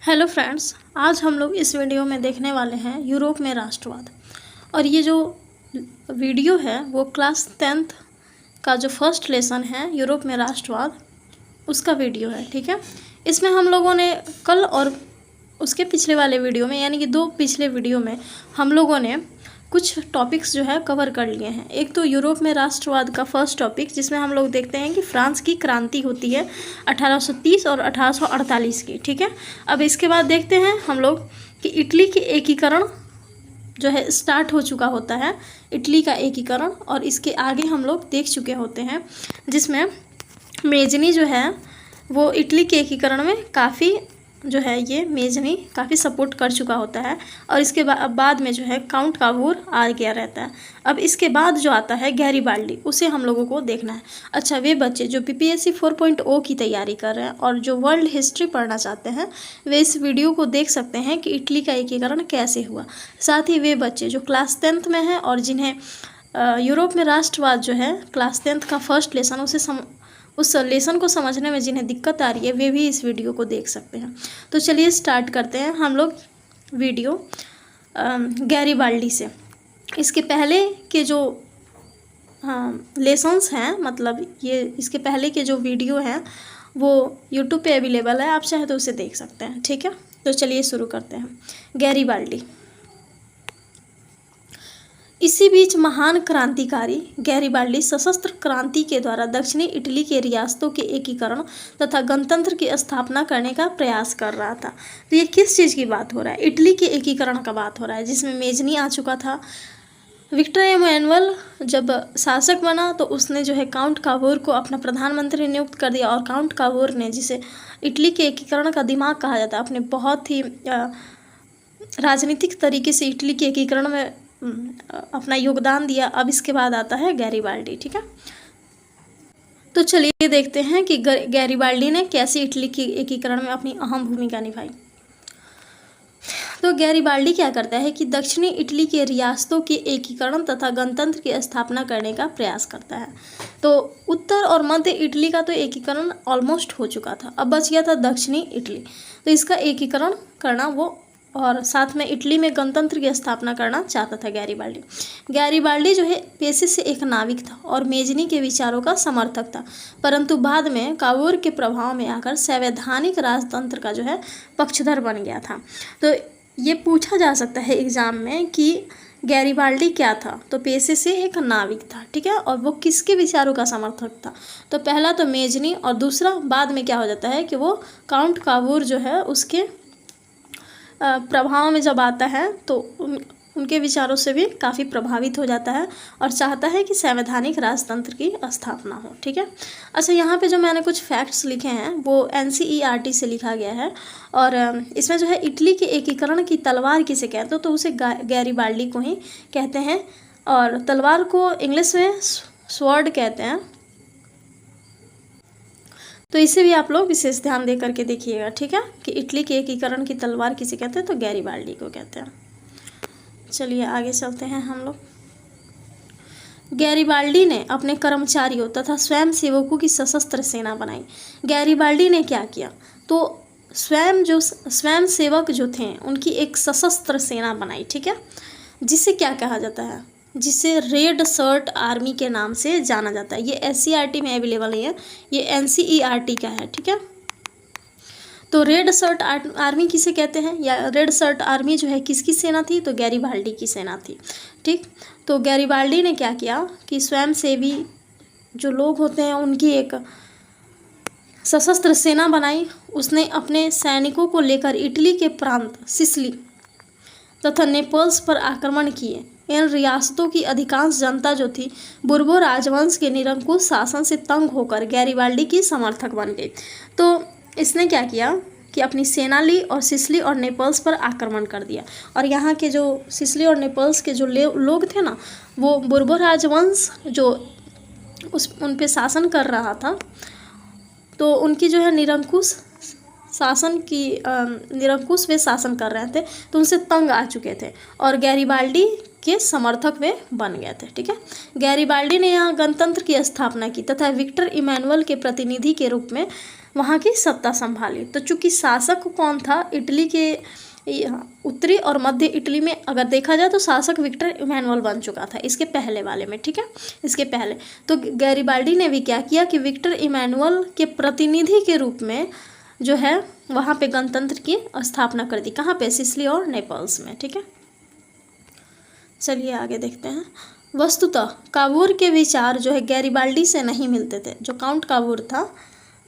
Hello friends, आज हम लोग इस वीडियो में देखने वाले हैं यूरोप में राष्ट्रवाद। और ये जो वीडियो है वो क्लास 10th का जो फर्स्ट लेसन है यूरोप में राष्ट्रवाद उसका वीडियो है। ठीक है, इसमें हम लोगों ने कल और उसके पिछले वाले वीडियो में यानी कि दो पिछले वीडियो में हम लोगों ने कुछ टॉपिक्स जो है कवर कर लिए हैं। एक तो यूरोप में राष्ट्रवाद का फर्स्ट टॉपिक, जिसमें हम लोग देखते हैं कि फ्रांस की क्रांति होती है 1830 और 1848 की। ठीक है, अब इसके बाद देखते हैं हम लोग कि इटली की एकीकरण जो है स्टार्ट हो चुका होता है, इटली का एकीकरण। और इसके आगे हम लोग देख चुके होते हैं जिसमें मेजनी जो है वो इटली के एकीकरण में काफ़ी जो है ये मेजनी काफ़ी सपोर्ट कर चुका होता है। और इसके बाद में जो है काउंट कावूर आ गया रहता है। अब इसके बाद जो आता है गैरीबाल्डी, उसे हम लोगों को देखना है। अच्छा, वे बच्चे जो PPSC 4.0 की तैयारी कर रहे हैं और जो वर्ल्ड हिस्ट्री पढ़ना चाहते हैं वे इस वीडियो को देख सकते हैं कि इटली का एकीकरण कैसे हुआ। साथ ही वे बच्चे जो क्लास 10th में हैं और जिन्हें यूरोप में राष्ट्रवाद जो है क्लास 10th का फर्स्ट लेसन उस लेसन को समझने में जिन्हें दिक्कत आ रही है वे भी इस वीडियो को देख सकते हैं। तो चलिए स्टार्ट करते हैं हम लोग वीडियो गैरीबाल्डी से। इसके पहले के जो लेसन्स हैं, मतलब ये इसके पहले के जो वीडियो हैं वो यूट्यूब पे अवेलेबल है, आप चाहे तो उसे देख सकते हैं। ठीक है, तो चलिए शुरू करते हैं। गैरीबाल्डी। इसी बीच महान क्रांतिकारी गैरीबाल्डी सशस्त्र क्रांति के द्वारा दक्षिणी इटली के रियासतों के एकीकरण तथा गणतंत्र की स्थापना करने का प्रयास कर रहा था। तो ये किस चीज़ की बात हो रहा है? इटली के एकीकरण का बात हो रहा है, जिसमें मेजनी आ चुका था। विक्टर एमैनुअल जब शासक बना तो उसने जो है काउंट कावूर को अपना प्रधानमंत्री नियुक्त कर दिया। और काउंट कावूर ने, जिसे इटली के एकीकरण का दिमाग कहा जाता है, अपने बहुत ही राजनीतिक तरीके से इटली के एकीकरण में अपना योगदान दिया। अब इसके बाद आता है गैरीबाल्डी। ठीक है, तो चलिए देखते हैं कि गैरीबाल्डी ने कैसे इटली के एकीकरण में अपनी अहम भूमिका निभाई। तो गैरीबाल्डी क्या करता है कि दक्षिणी इटली के रियासतों के एकीकरण तथा गणतंत्र की स्थापना करने का प्रयास करता है। तो उत्तर और मध्य इटली का तो एकीकरण ऑलमोस्ट हो चुका था, अब बच गया था दक्षिणी इटली। तो इसका एकीकरण करना वो, और साथ में इटली में गणतंत्र की स्थापना करना चाहता था गैरीबाल्डी। गैरीबाल्डी जो है पेशे से एक नाविक था और मेजनी के विचारों का समर्थक था, परंतु बाद में कावूर के प्रभाव में आकर संवैधानिक राजतंत्र का जो है पक्षधर बन गया था। तो ये पूछा जा सकता है एग्जाम में कि गैरीबाल्डी क्या था? तो पेशे से एक नाविक था। ठीक है, और वो किसके विचारों का समर्थक था? तो पहला तो मेजनी, और दूसरा बाद में क्या हो जाता है कि वो काउंट कावूर जो है उसके प्रभाव में जब आता है तो उनके विचारों से भी काफ़ी प्रभावित हो जाता है और चाहता है कि संवैधानिक राजतंत्र की स्थापना हो। ठीक है, अच्छा, यहाँ पे जो मैंने कुछ फैक्ट्स लिखे हैं वो NCERT से लिखा गया है। और इसमें जो है इटली के एकीकरण की तलवार किसे कहते हो? तो उसे गैरीबाल्डी को ही कहते हैं। और तलवार को इंग्लिश में स्वॉर्ड कहते हैं। तो इसे भी आप लोग विशेष ध्यान दे करके देखिएगा। ठीक है, कि इटली के एकीकरण की तलवार किसे कहते हैं? तो गैरीबाल्डी को कहते हैं। चलिए आगे चलते हैं हम लोग। गैरीबाल्डी ने अपने कर्मचारियों तथा स्वयं सेवकों की सशस्त्र सेना बनाई। गैरीबाल्डी ने क्या किया? तो स्वयं सेवक जो थे उनकी एक सशस्त्र सेना बनाई। ठीक है, जिसे क्या कहा जाता है? जिसे रेड शर्ट आर्मी के नाम से जाना जाता है। ये SCERT में अवेलेबल नहीं है, ये NCERT का है। ठीक है, तो रेड शर्ट आर्मी किसे कहते हैं, या रेड शर्ट आर्मी जो है किसकी सेना थी? तो गैरीबाल्डी की सेना थी। ठीक, तो गैरीबाल्डी ने क्या किया कि स्वयंसेवी जो लोग होते हैं उनकी एक सशस्त्र सेना बनाई। उसने अपने सैनिकों को लेकर इटली के प्रांत सिसिली तथा नेपल्स पर आक्रमण किए। इन रियासतों की अधिकांश जनता जो थी बुर्बो राजवंश के निरंकुश शासन से तंग होकर गैरीबाल्डी की समर्थक बन गई। तो इसने क्या किया कि अपनी सेना ली और सिसिली और नेपल्स पर आक्रमण कर दिया। और यहाँ के जो सिसिली और नेपल्स के जो लोग थे ना, वो बुर्बो राजवंश जो उन पे शासन कर रहा था, तो उनकी जो है निरंकुश वे शासन कर रहे थे, तो उनसे तंग आ चुके थे और गैरीबाल्डी के समर्थक वे बन गए थे। ठीक है, गैरीबाल्डी ने यहाँ गणतंत्र की स्थापना की तथा विक्टर इमैनुअल के प्रतिनिधि के रूप में वहाँ की सत्ता संभाली। तो चूंकि शासक कौन था, इटली के उत्तरी और मध्य इटली में अगर देखा जाए तो शासक विक्टर इमैनुअल बन चुका था इसके पहले वाले में, ठीक है, इसके पहले। तो गैरिबाल्डी ने भी क्या किया कि विक्टर इमैनुअल के प्रतिनिधि के रूप में जो है वहाँ पे गणतंत्र की स्थापना कर दी। कहाँ पे? सिसिली और नेपल्स में, ठीक है। चलिए आगे देखते हैं। वस्तुतः कावूर के विचार जो है गैरिबाल्डी से नहीं मिलते थे। जो काउंट कावूर था,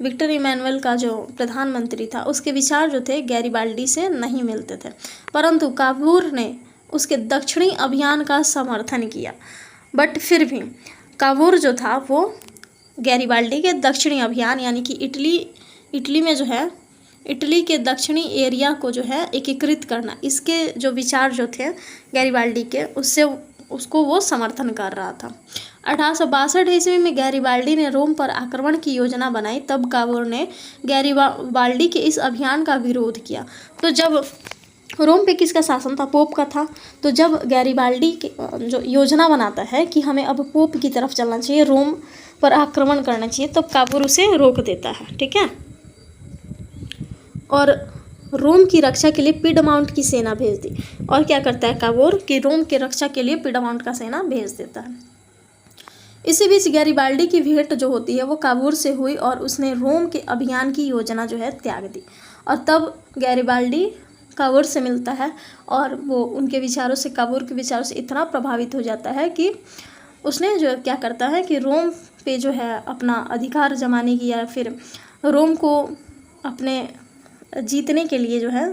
विक्टर इमैनुअल का जो प्रधानमंत्री था, उसके विचार जो थे गैरिबाल्डी से नहीं मिलते थे, परंतु कावूर ने उसके दक्षिणी अभियान का समर्थन किया। बट फिर भी कावूर जो था वो गैरिबाल्डी के दक्षिणी अभियान यानी कि इटली में जो है इटली के दक्षिणी एरिया को जो है एकीकृत करना, इसके जो विचार जो थे गैरिबाल्डी के, उससे उसको वो समर्थन कर रहा था। 1862 ईस्वी में गैरिबाल्डी ने रोम पर आक्रमण की योजना बनाई। तब कावूर ने गैरिबाल्डी के इस अभियान का विरोध किया। तो जब रोम पे किसका शासन था? पोप का था। तो जब गैरिबाल्डी जो योजना बनाता है कि हमें अब पोप की तरफ चलना चाहिए, रोम पर आक्रमण करना चाहिए, तब कावूर उसे रोक देता है, ठीक है। और रोम की रक्षा के लिए पिडमाउंट की सेना भेज दी। और क्या करता है कावूर कि रोम की रक्षा के लिए पिडमाउंट का सेना भेज देता है। इसी बीच गैरिबाल्डी की भेंट जो होती है वो कावूर से हुई और उसने रोम के अभियान की योजना जो है त्याग दी। और तब गैरिबाल्डी कावूर से मिलता है और वो उनके विचारों से, कावूर के विचारों से इतना प्रभावित हो जाता है कि उसने जो क्या करता है कि रोम पे जो है अपना अधिकार जमाने की या फिर रोम को अपने जीतने के लिए जो है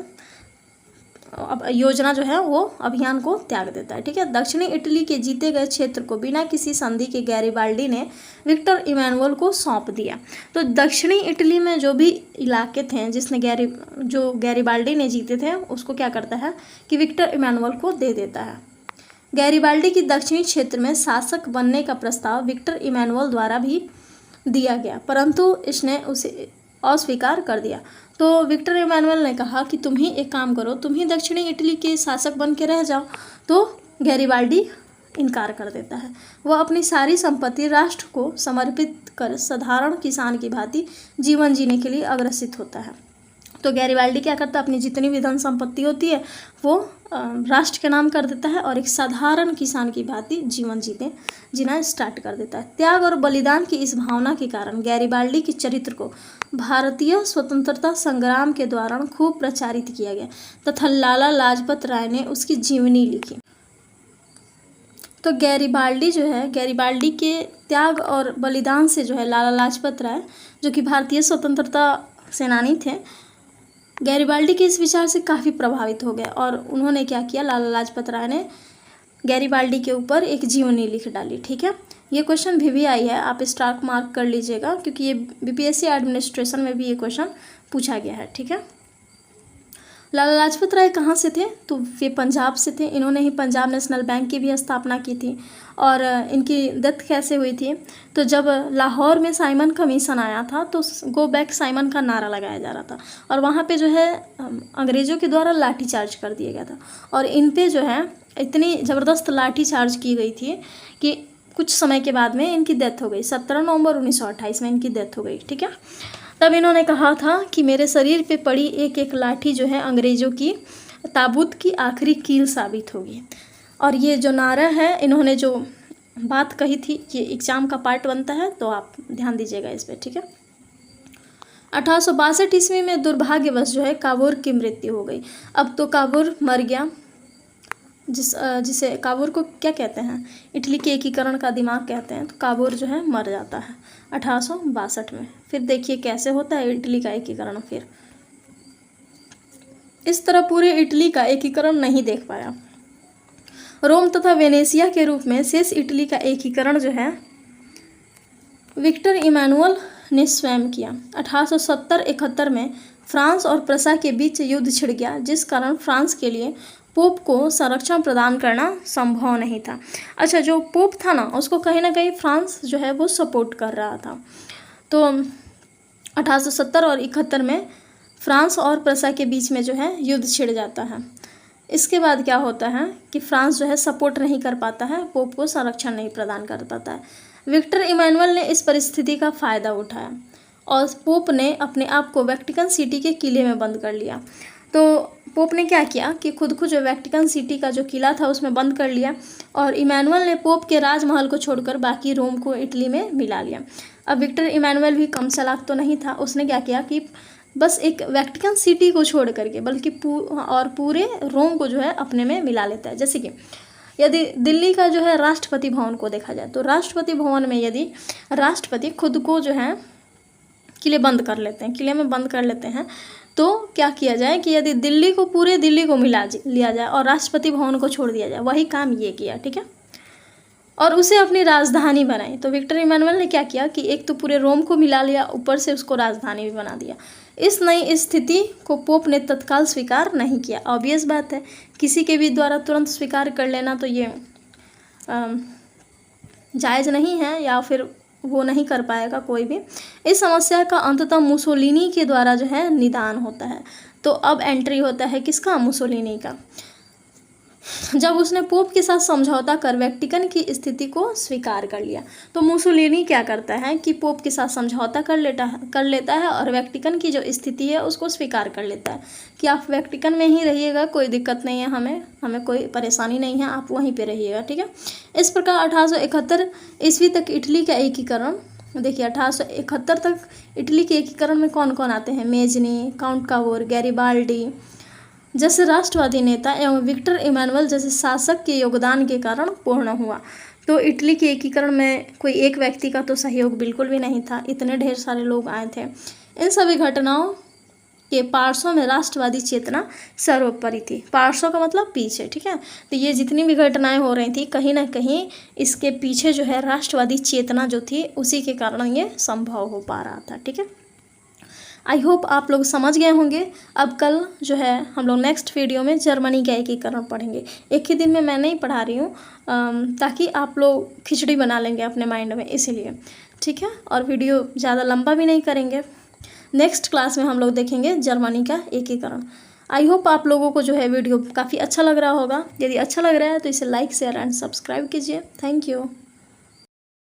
अब योजना जो है वो अभियान को त्याग देता है, ठीक है। दक्षिणी इटली के जीते गए क्षेत्र को बिना किसी संधि के गैरिबाल्डी ने विक्टर इमैनुअल को सौंप दिया। तो दक्षिणी इटली में जो भी इलाके थे जिसने गैरिबाल्डी ने जीते थे, उसको क्या करता है कि विक्टर इमैनुअल को दे देता है। गैरिबाल्डी की दक्षिणी क्षेत्र में शासक बनने का प्रस्ताव विक्टर इमैनुअल द्वारा भी दिया गया, परंतु इसने उसे अस्वीकार कर दिया। तो विक्टर इमैनुअल ने कहा कि तुम ही एक काम करो, तुम ही दक्षिणी इटली के शासक बन के रह जाओ। तो गैरिबाल्डी इनकार कर देता है। वह अपनी सारी संपत्ति राष्ट्र को समर्पित कर साधारण किसान की भांति जीवन जीने के लिए अग्रसित होता है। तो गैरिबाल्डी क्या करता है? अपनी जितनी भी धन संपत्ति होती है वो राष्ट्र के नाम कर देता है और एक साधारण किसान की भांति जीवन जीना स्टार्ट कर देता है। त्याग और बलिदान की इस भावना के कारण गैरिबाल्डी के चरित्र को भारतीय स्वतंत्रता संग्राम के दौरान खूब प्रचारित किया गया तथा लाला लाजपत राय ने उसकी जीवनी लिखी। तो गैरिबाल्डी जो है, गैरिबाल्डी के त्याग और बलिदान से जो है लाला लाजपत राय, जो कि भारतीय स्वतंत्रता सेनानी थे, गैरिबाल्डी के इस विचार से काफ़ी प्रभावित हो गए और उन्होंने क्या किया, लाला लाजपत राय ने गैरिबाल्डी के ऊपर एक जीवनी लिख डाली, ठीक है। ये क्वेश्चन भी आई है, आप स्टार मार्क कर लीजिएगा क्योंकि ये बीपीएससी एडमिनिस्ट्रेशन में भी ये क्वेश्चन पूछा गया है, ठीक है। लाला लाजपत राय कहाँ से थे? तो वे पंजाब से थे। इन्होंने ही पंजाब नेशनल बैंक की भी स्थापना की थी। और इनकी डेथ कैसे हुई थी? तो जब लाहौर में साइमन कमीशन आया था तो गो बैक साइमन का नारा लगाया जा रहा था और वहाँ पे जो है अंग्रेज़ों के द्वारा लाठीचार्ज कर दिया गया था और इन पे जो है इतनी ज़बरदस्त लाठीचार्ज की गई थी कि कुछ समय के बाद में इनकी डेथ हो गई। 17 नवंबर 1928 में इनकी डेथ हो गई, ठीक है। तब इन्होंने कहा था कि मेरे शरीर पे पड़ी एक एक लाठी जो है अंग्रेज़ों की ताबूत की आखिरी कील साबित होगी। और ये जो नारा है, इन्होंने जो बात कही थी, ये एग्ज़ाम का पार्ट बनता है तो आप ध्यान दीजिएगा इस पर, ठीक है। 1862 ईस्वी में दुर्भाग्यवश जो है कावूर की मृत्यु हो गई। अब तो कावूर मर गया, जिसे कावूर को क्या कहते हैं, इटली के एकीकरण का दिमाग कहते हैं। तो कावूर जो है मर जाता है 1862 में। फिर देखिए कैसे होता है इटली का एकीकरण। फिर इस तरह पूरे इटली का एकीकरण नहीं देख पाया। रोम तथा वेनेशिया के रूप में शेष इटली का एकीकरण जो है विक्टर इमैनुअल ने स्वयं किया। 1870-71 में फ्रांस और प्रसा के बीच युद्ध छिड़ गया, जिस कारण फ्रांस के लिए पोप को संरक्षण प्रदान करना संभव नहीं था। अच्छा, जो पोप था ना, उसको कहीं ना कहीं फ्रांस जो है वो सपोर्ट कर रहा था। तो 1870 और 71 में फ्रांस और प्रसा के बीच में जो है युद्ध छिड़ जाता है। इसके बाद क्या होता है कि फ्रांस जो है सपोर्ट नहीं कर पाता है, पोप को संरक्षण नहीं प्रदान कर पाता है। विक्टर इमैनुअल ने इस परिस्थिति का फ़ायदा उठाया और पोप ने अपने आप को वेटिकन सिटी के किले में बंद कर लिया। तो पोप ने क्या किया कि खुद को जो वेटिकन सिटी का जो किला था उसमें बंद कर लिया, और इमैनुअल ने पोप के राजमहल को छोड़कर बाकी रोम को इटली में मिला लिया। अब विक्टर इमैनुअल भी कम चालाक तो नहीं था, उसने क्या किया कि बस एक वेटिकन सिटी को छोड़ करके बल्कि पूरे रोम को जो है अपने में मिला लेता है। जैसे कि यदि दिल्ली का जो है राष्ट्रपति भवन को देखा जाए, तो राष्ट्रपति भवन में यदि राष्ट्रपति खुद को जो है किले में बंद कर लेते हैं, तो क्या किया जाए कि यदि पूरे दिल्ली को मिला लिया जाए और राष्ट्रपति भवन को छोड़ दिया जाए, वही काम ये किया, ठीक है, और उसे अपनी राजधानी बनाई। तो विक्टर इमैनुअल ने क्या किया कि एक तो पूरे रोम को मिला लिया, ऊपर से उसको राजधानी भी बना दिया। इस नई स्थिति को पोप ने तत्काल स्वीकार नहीं किया। ऑब्वियस बात है, किसी के भी द्वारा तुरंत स्वीकार कर लेना तो ये जायज़ नहीं है, या फिर वो नहीं कर पाएगा कोई भी। इस समस्या का अंततः मुसोलिनी के द्वारा जो है निदान होता है। तो अब एंट्री होता है किसका? मुसोलिनी का। जब उसने पोप के साथ समझौता कर वेटिकन की स्थिति को स्वीकार कर लिया। तो मुसोलिनी क्या करता है कि पोप के साथ समझौता कर लेता है और वेटिकन की जो स्थिति है उसको स्वीकार कर लेता है कि आप वेटिकन में ही रहिएगा, कोई दिक्कत नहीं है, हमें कोई परेशानी नहीं है, आप वहीं पे रहिएगा, ठीक है। इस प्रकार 1871 ईस्वी तक इटली का एकीकरण, देखिए 1871 तक इटली के एकीकरण में कौन कौन आते हैं? मेजनी, काउंट कावोर, गैरिबाल्डी जैसे राष्ट्रवादी नेता एवं विक्टर इमैनुअल जैसे शासक के योगदान के कारण पूर्ण हुआ। तो इटली के एकीकरण में कोई एक व्यक्ति का तो सहयोग बिल्कुल भी नहीं था, इतने ढेर सारे लोग आए थे। इन सभी घटनाओं के पार्श्व में राष्ट्रवादी चेतना सर्वोपरि थी। पार्श्व का मतलब पीछे, ठीक है। तो ये जितनी भी घटनाएं हो रही थी, कहीं ना कहीं इसके पीछे जो है राष्ट्रवादी चेतना जो थी, उसी के कारण ये संभव हो पा रहा था, ठीक है। आई होप आप लोग समझ गए होंगे। अब कल जो है हम लोग नेक्स्ट वीडियो में जर्मनी का एकीकरण पढ़ेंगे। एक ही दिन में मैं नहीं पढ़ा रही हूँ, ताकि आप लोग खिचड़ी बना लेंगे अपने माइंड में, इसीलिए, ठीक है। और वीडियो ज़्यादा लंबा भी नहीं करेंगे। नेक्स्ट क्लास में हम लोग देखेंगे जर्मनी का एकीकरण। आई होप आप लोगों को जो है वीडियो काफ़ी अच्छा लग रहा होगा। यदि अच्छा लग रहा है तो इसे लाइक, शेयर एंड सब्सक्राइब कीजिए। Thank you.